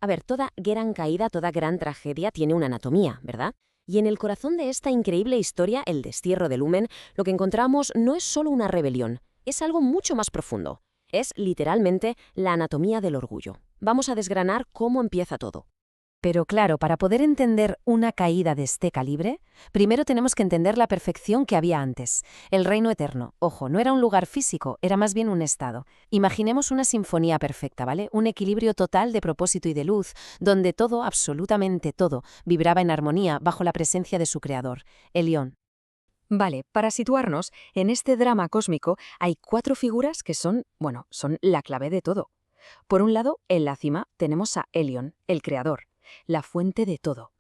A ver, toda gran caída, toda gran tragedia tiene una anatomía, ¿verdad? Y en el corazón de esta increíble historia, el destierro de Lumen, lo que encontramos no es solo una rebelión, es algo mucho más profundo. Es literalmente la anatomía del orgullo. Vamos a desgranar cómo empieza todo. Pero claro, para poder entender una caída de este calibre, primero tenemos que entender la perfección que había antes. El reino eterno, ojo, no era un lugar físico, era más bien un estado. Imaginemos una sinfonía perfecta, ¿vale? Un equilibrio total de propósito y de luz, donde todo, absolutamente todo, vibraba en armonía bajo la presencia de su creador, Elión. Vale, para situarnos, en este drama cósmico hay cuatro figuras que son la clave de todo. Por un lado, en la cima tenemos a Elión, el creador, la fuente de todo.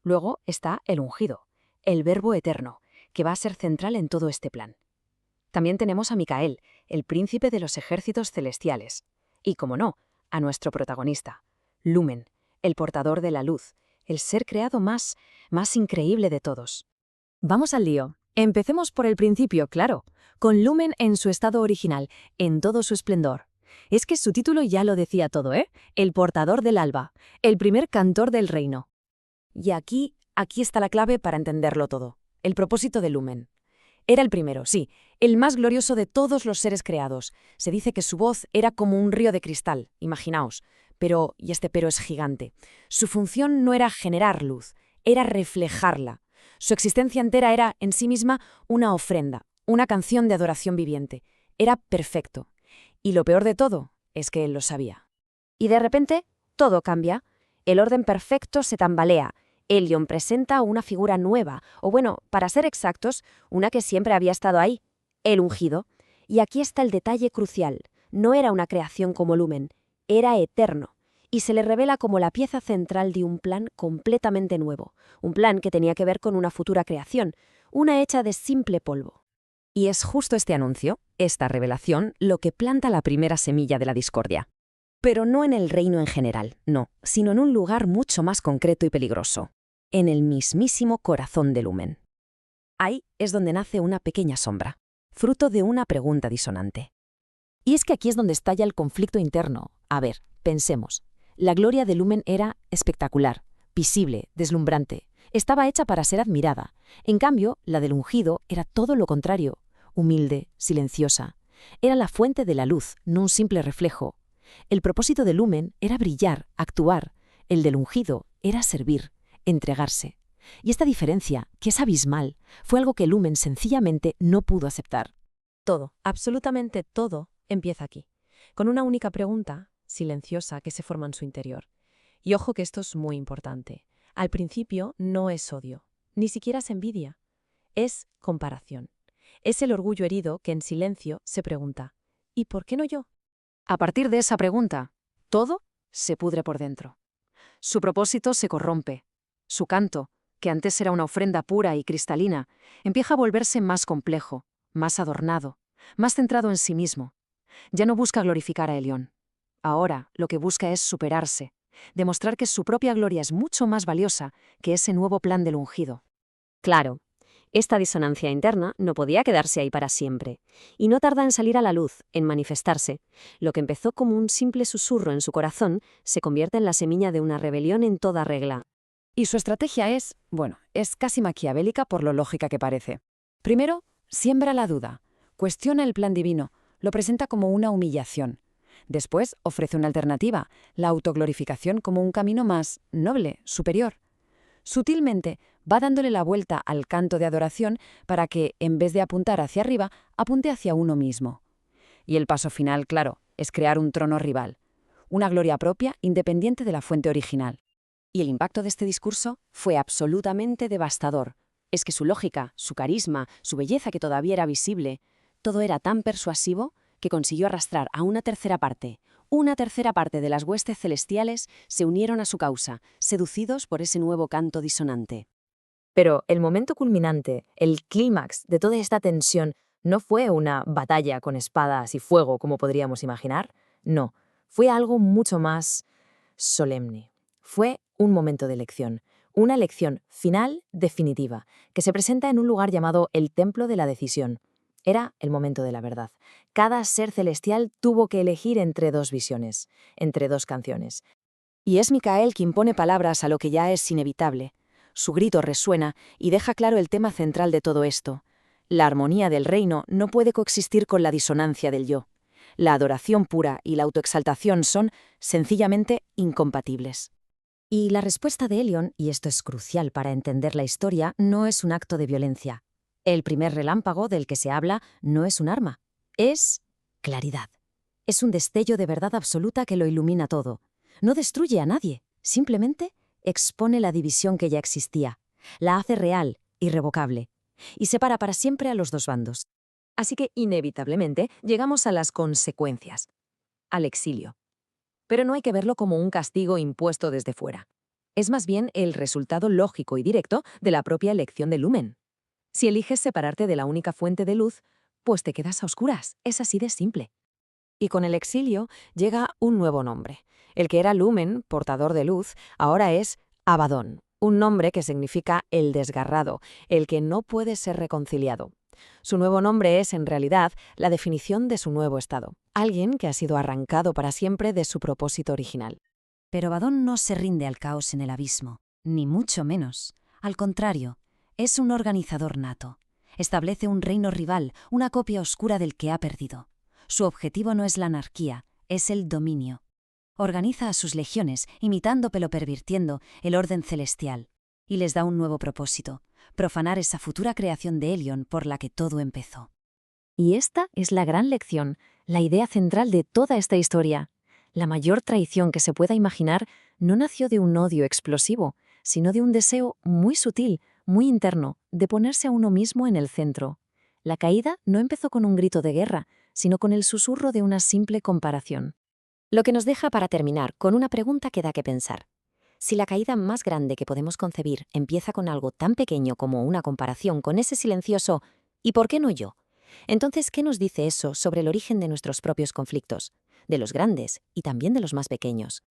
Luego está el ungido, el verbo eterno, que va a ser central en todo este plan. También tenemos a Micael, el príncipe de los ejércitos celestiales. Y, como no, a nuestro protagonista, Lumen, el portador de la luz, el ser creado más increíble de todos. Vamos al lío. Empecemos por el principio, claro, con Lumen en su estado original, en todo su esplendor. Es que su título ya lo decía todo, ¿eh? El portador del alba, el primer cantor del reino. Y aquí está la clave para entenderlo todo. El propósito de Lumen. Era el primero, sí, el más glorioso de todos los seres creados. Se dice que su voz era como un río de cristal, imaginaos. Y este pero es gigante. Su función no era generar luz, era reflejarla. Su existencia entera era, en sí misma, una ofrenda, una canción de adoración viviente. Era perfecto. Y lo peor de todo es que él lo sabía. Y de repente, todo cambia. El orden perfecto se tambalea. Elión presenta una figura nueva, o bueno, para ser exactos, una que siempre había estado ahí, el ungido. Y aquí está el detalle crucial. No era una creación como Lumen, era eterno. Y se le revela como la pieza central de un plan completamente nuevo, un plan que tenía que ver con una futura creación, una hecha de simple polvo. Y es justo este anuncio, esta revelación, lo que planta la primera semilla de la discordia. Pero no en el reino en general, no, sino en un lugar mucho más concreto y peligroso, en el mismísimo corazón de Lumen. Ahí es donde nace una pequeña sombra, fruto de una pregunta disonante. Y es que aquí es donde estalla el conflicto interno. A ver, pensemos. La gloria de Lumen era espectacular, visible, deslumbrante. Estaba hecha para ser admirada. En cambio, la del ungido era todo lo contrario, humilde, silenciosa. Era la fuente de la luz, no un simple reflejo. El propósito de Lumen era brillar, actuar. El del ungido era servir, entregarse. Y esta diferencia, que es abismal, fue algo que Lumen sencillamente no pudo aceptar. Todo, absolutamente todo, empieza aquí, con una única pregunta, silenciosa, que se forma en su interior. Y ojo que esto es muy importante. Al principio no es odio, ni siquiera es envidia. Es comparación. Es el orgullo herido que en silencio se pregunta, ¿y por qué no yo? A partir de esa pregunta, todo se pudre por dentro. Su propósito se corrompe. Su canto, que antes era una ofrenda pura y cristalina, empieza a volverse más complejo, más adornado, más centrado en sí mismo. Ya no busca glorificar a Elión. Ahora lo que busca es superarse, demostrar que su propia gloria es mucho más valiosa que ese nuevo plan del ungido. Claro, esta disonancia interna no podía quedarse ahí para siempre, y no tarda en salir a la luz, en manifestarse. Lo que empezó como un simple susurro en su corazón se convierte en la semilla de una rebelión en toda regla. Y su estrategia es casi maquiavélica por lo lógica que parece. Primero, siembra la duda, cuestiona el plan divino, lo presenta como una humillación. Después, ofrece una alternativa, la autoglorificación como un camino más noble, superior. Sutilmente, va dándole la vuelta al canto de adoración para que, en vez de apuntar hacia arriba, apunte hacia uno mismo. Y el paso final, claro, es crear un trono rival, una gloria propia independiente de la fuente original. Y el impacto de este discurso fue absolutamente devastador. Es que su lógica, su carisma, su belleza que todavía era visible, todo era tan persuasivo que consiguió arrastrar a una tercera parte. Una tercera parte de las huestes celestiales se unieron a su causa, seducidos por ese nuevo canto disonante. Pero el momento culminante, el clímax de toda esta tensión, no fue una batalla con espadas y fuego como podríamos imaginar. No, fue algo mucho más solemne. Fue un momento de elección, una elección final definitiva, que se presenta en un lugar llamado el Templo de la Decisión. Era el momento de la verdad. Cada ser celestial tuvo que elegir entre dos visiones, entre dos canciones. Y es Micael quien pone palabras a lo que ya es inevitable. Su grito resuena y deja claro el tema central de todo esto. La armonía del reino no puede coexistir con la disonancia del yo. La adoración pura y la autoexaltación son, sencillamente, incompatibles. Y la respuesta de Helion, y esto es crucial para entender la historia, no es un acto de violencia. El primer relámpago del que se habla no es un arma, es claridad. Es un destello de verdad absoluta que lo ilumina todo. No destruye a nadie, simplemente expone la división que ya existía, la hace real, irrevocable, y separa para siempre a los dos bandos. Así que, inevitablemente, llegamos a las consecuencias, al exilio. Pero no hay que verlo como un castigo impuesto desde fuera. Es más bien el resultado lógico y directo de la propia elección de Lumen. Si eliges separarte de la única fuente de luz, pues te quedas a oscuras. Es así de simple. Y con el exilio llega un nuevo nombre. El que era Lumen, portador de luz, ahora es Abaddon, un nombre que significa el desgarrado, el que no puede ser reconciliado. Su nuevo nombre es, en realidad, la definición de su nuevo estado, alguien que ha sido arrancado para siempre de su propósito original. Pero Abaddon no se rinde al caos en el abismo, ni mucho menos. Al contrario, es un organizador nato. Establece un reino rival, una copia oscura del que ha perdido. Su objetivo no es la anarquía, es el dominio. Organiza a sus legiones, imitando pero pervirtiendo el orden celestial, y les da un nuevo propósito: profanar esa futura creación de Helion por la que todo empezó. Y esta es la gran lección, la idea central de toda esta historia. La mayor traición que se pueda imaginar no nació de un odio explosivo, sino de un deseo muy sutil, muy interno, de ponerse a uno mismo en el centro. La caída no empezó con un grito de guerra, sino con el susurro de una simple comparación. Lo que nos deja para terminar con una pregunta que da que pensar. Si la caída más grande que podemos concebir empieza con algo tan pequeño como una comparación con ese silencioso ¿y por qué no yo? Entonces, ¿qué nos dice eso sobre el origen de nuestros propios conflictos? De los grandes y también de los más pequeños.